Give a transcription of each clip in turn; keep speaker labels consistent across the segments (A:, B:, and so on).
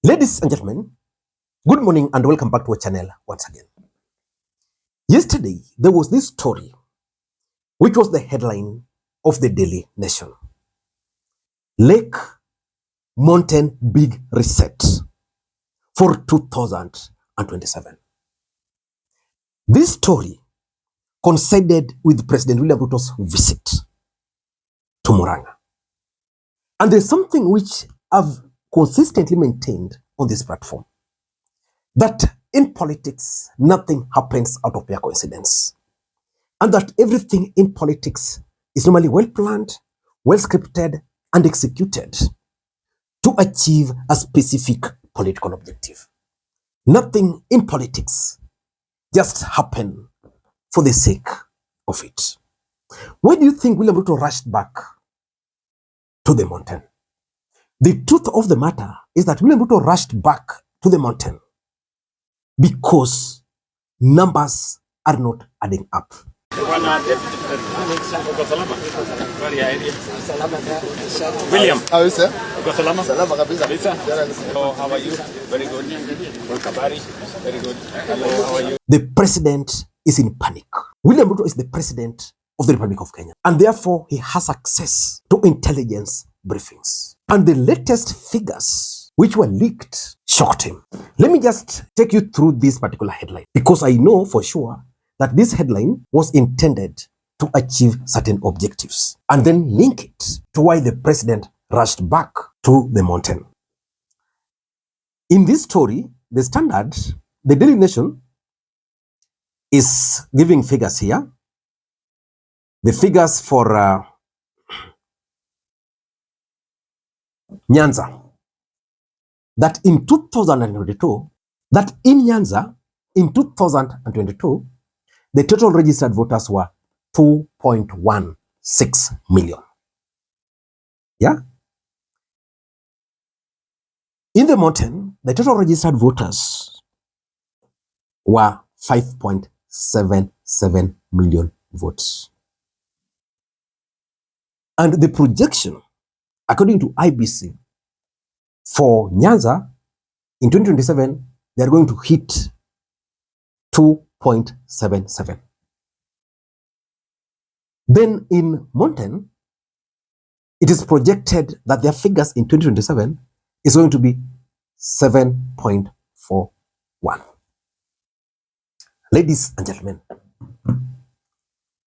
A: Ladies and gentlemen, good morning and welcome back to our channel once again. Yesterday, there was this story which was the headline of the Daily Nation. Lake Mountain Big Reset for 2027. This story coincided with President William Ruto's visit to Muranga. And there's something which I've consistently maintained on this platform, that in politics, nothing happens out of mere coincidence. And that everything in politics is normally well planned, well scripted, and executed to achieve a specific political objective. Nothing in politics just happen for the sake of it. Why do you think William Ruto rushed back to the mountain? The truth of the matter is that William Ruto rushed back to the mountain because numbers are not adding up.
B: William,
A: how is it?
B: Salama kabisa. So how are you? Very good. Very good. Hello, how are you?
A: The president is in panic. William Ruto is the president of the Republic of Kenya, and therefore he has access to intelligence briefings. And the latest figures which were leaked shocked him. Let me just take you through this particular headline, because I know for sure that this headline was intended to achieve certain objectives, and then link it to why the president rushed back to the mountain. In this story, the Standard, the Daily Nation, is giving figures here. The figures for Nyanza, that in 2022, that in Nyanza, in 2022, the total registered voters were 2.16 million. Yeah? In the mountain, the total registered voters were 5.77 million votes. And the projection, according to IBC, for Nyanza, in 2027, they are going to hit 2.77. Then in mountain, it is projected that their figures in 2027 is going to be 7.41. Ladies and gentlemen,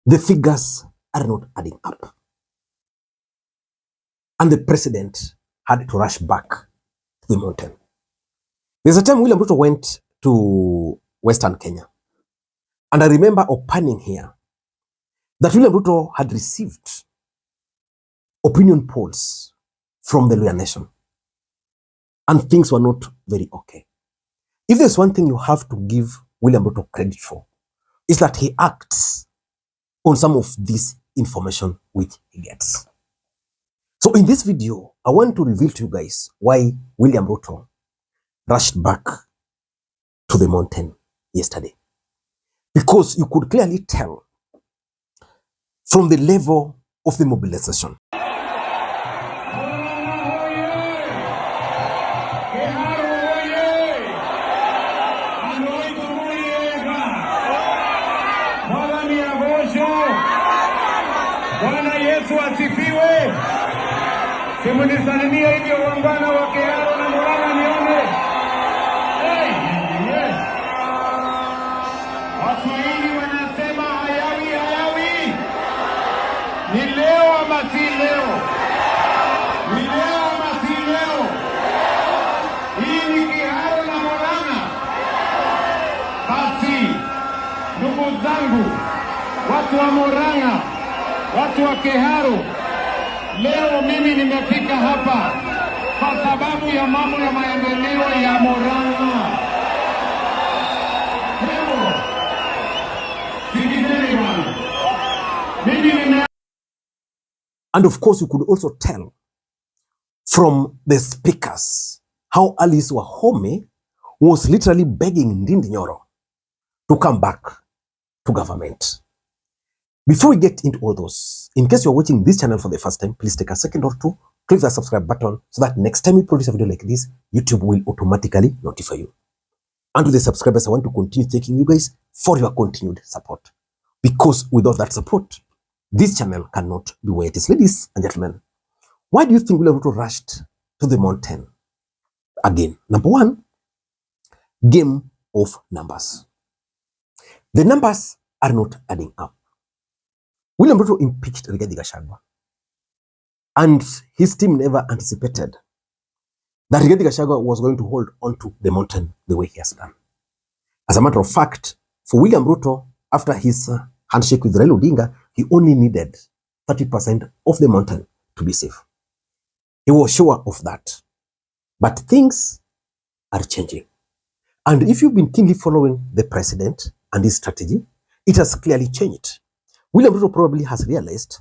A: the figures are not adding up. And the president had to rush back to the mountain. There's a time William Ruto went to Western Kenya. And I remember opining here that William Ruto had received opinion polls from the Luhya nation. And things were not very okay. If there's one thing you have to give William Ruto credit for, is that he acts on some of this information which he gets. So in this video, I want to reveal to you guys why William Ruto rushed back to the mountain yesterday. Because you could clearly tell from the level of the mobilization.
C: Bwana Yesu asifiwe. Simunisalimia hivyo wangwana wa Keharo na Muranga nione. Waswahili wanasema hayawi hayawi. Ni leo ama si leo? Ni leo ama si leo? Hii ni Keharo na Muranga. Basi, ndugu zangu, watu wa Muranga, watu wa Keharo, leo mimi nimefika hapa kwa sababu ya mambo ya maendeleo ya Muranga.
A: And of course, you could also tell from the speakers how Alice Wahome was literally begging Ndindi Nyoro to come back to government. Before we get into all those, in case you're watching this channel for the first time, please take a second or two click that subscribe button so that next time we produce a video like this, YouTube will automatically notify you. And to the subscribers, I want to continue thanking you guys for your continued support. Because without that support, this channel cannot be where it is. Ladies and gentlemen, why do you think William Ruto rushed to the mountain again? Number one, game of numbers. The numbers are not adding up. William Ruto impeached Gachagua, and his team never anticipated that Gachagua was going to hold onto the mountain the way he has done. As a matter of fact, for William Ruto, after his handshake with Raila Odinga, he only needed 30% of the mountain to be safe. He was sure of that. But things are changing. And if you've been keenly following the president and his strategy, it has clearly changed. William Ruto probably has realized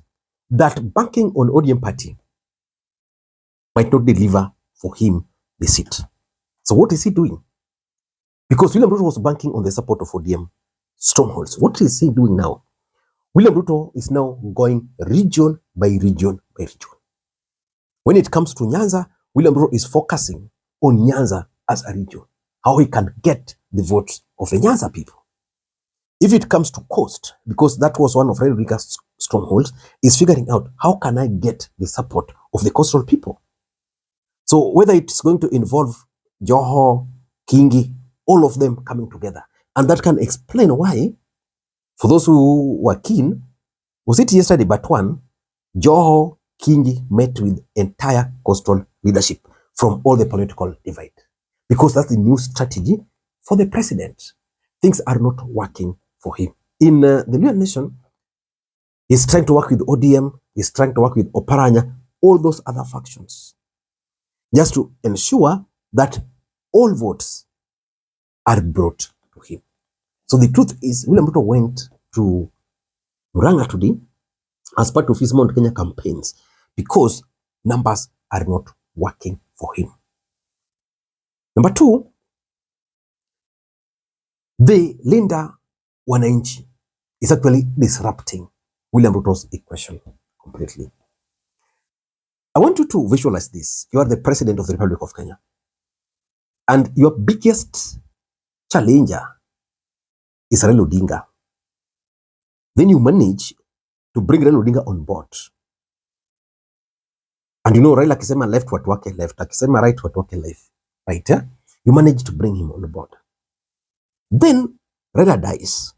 A: that banking on ODM party might not deliver for him the seat. So what is he doing? Because William Ruto was banking on the support of ODM strongholds. What is he doing now? William Ruto is now going region by region by region. When it comes to Nyanza, William Ruto is focusing on Nyanza as a region, how he can get the votes of the Nyanza people. If it comes to coast, because that was one of Raila Odinga's strongholds, is figuring out how can I get the support of the coastal people. So whether it's going to involve Joho, Kingi, all of them coming together. And that can explain why, for those who were keen, was it yesterday but one, Joho, Kingi met with entire coastal leadership from all the political divide. Because that's the new strategy for the president. Things are not working for him. In the Luo Nation, he's trying to work with ODM, he's trying to work with Oparanya, all those other factions, just to ensure that all votes are brought to him. So the truth is, William Ruto went to Muranga today as part of his Mount Kenya campaigns because numbers are not working for him. Number two, the Linda Wananchi is actually disrupting William Ruto's equation completely. I want you to visualize this. You are the president of the Republic of Kenya, and your biggest challenger is Raila Odinga. Then you manage to bring Raila Odinga on board. And you know, Raila akisema left, watu wake left. Akisema right, watu wake left. Right, yeah? You manage to bring him on board. Then Raila dies.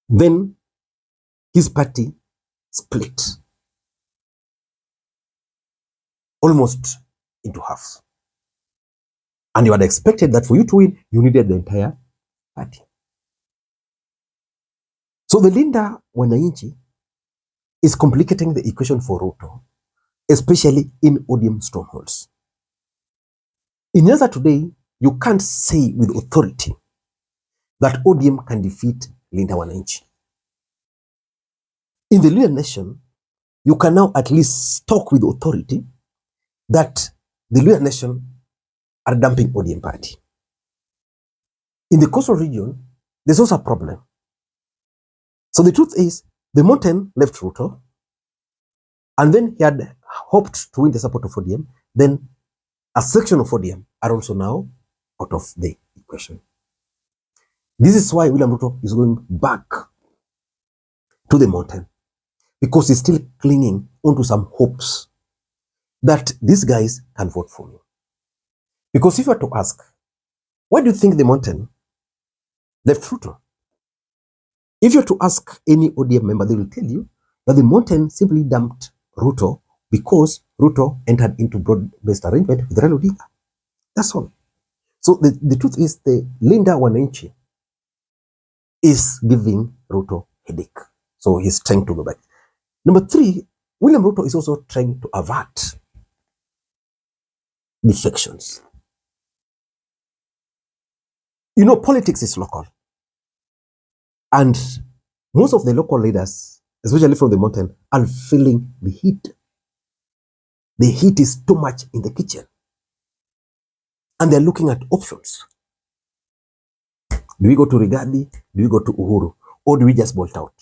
A: Then his party split almost into half. And you had expected that for you to win, you needed the entire party. So the Linda Wananchi is complicating the equation for Ruto, especially in ODM strongholds. In Nyanza today, you can't say with authority that ODM can defeat Linda Wananchi. In the Luo Nation, you can now at least talk with authority that the Luo Nation are dumping ODM party. In the coastal region, there's also a problem. So the truth is, the mountain left Ruto, and then he had hoped to win the support of ODM. Then a section of ODM are also now out of the equation. This is why William Ruto is going back to the mountain, because he's still clinging onto some hopes that these guys can vote for me. Because if you were to ask, why do you think the mountain left Ruto? If you were to ask any ODM member, they will tell you that the mountain simply dumped Ruto because Ruto entered into broad-based arrangement with Raila Odinga. That's all. So the truth is, the Linda Wananchi is giving Ruto headache. So he's trying to go back. Number three, William Ruto is also trying to avert defections. You know, politics is local. And most of the local leaders, especially from the mountain, are feeling the heat. The heat is too much in the kitchen. And they're looking at options. Do we go to Rigathi? Do we go to Uhuru? Or do we just bolt out?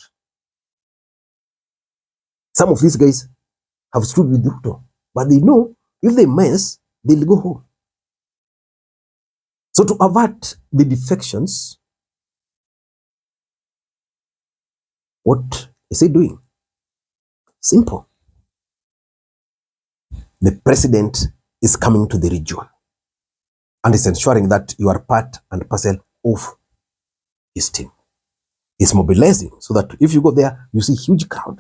A: Some of these guys have stood with Ruto But they know if they mess, they'll go home. So to avert the defections, what is he doing? Simple. The president is coming to the region and is ensuring that you are part and parcel of his team. He's mobilizing so that if you go there, you see huge crowd.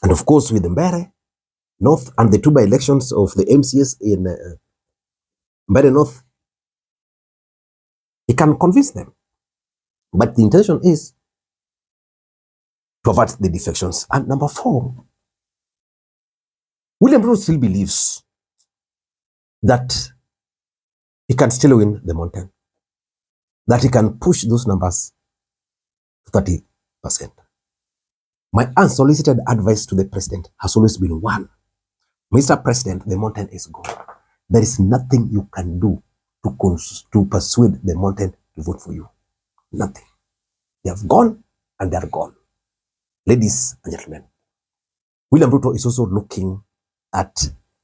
A: And of course, with the Mbere North and the 2 by-elections of the MCS in Mbere North, he can convince them. But the intention is to avert the defections. And number 4, William Ruto still believes that he can still win the mountain, that he can push those numbers to 30%. My unsolicited advice to the president has always been one: Mr. President, the mountain is gone. There is nothing you can do to persuade the mountain to vote for you. Nothing. They have gone and they are gone. Ladies and gentlemen, William Ruto is also looking at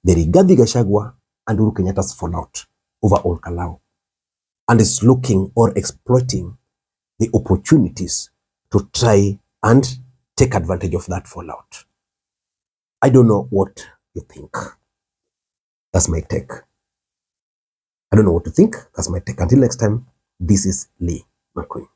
A: the Rigathi Gachagua and Uhuru Kenyatta's fallout over Olkalau, and is looking or exploiting the opportunities to try and take advantage of that fallout. I don't know what you think. That's my take. I don't know what to think. That's my take. Until next time, this is Lee Makwiny.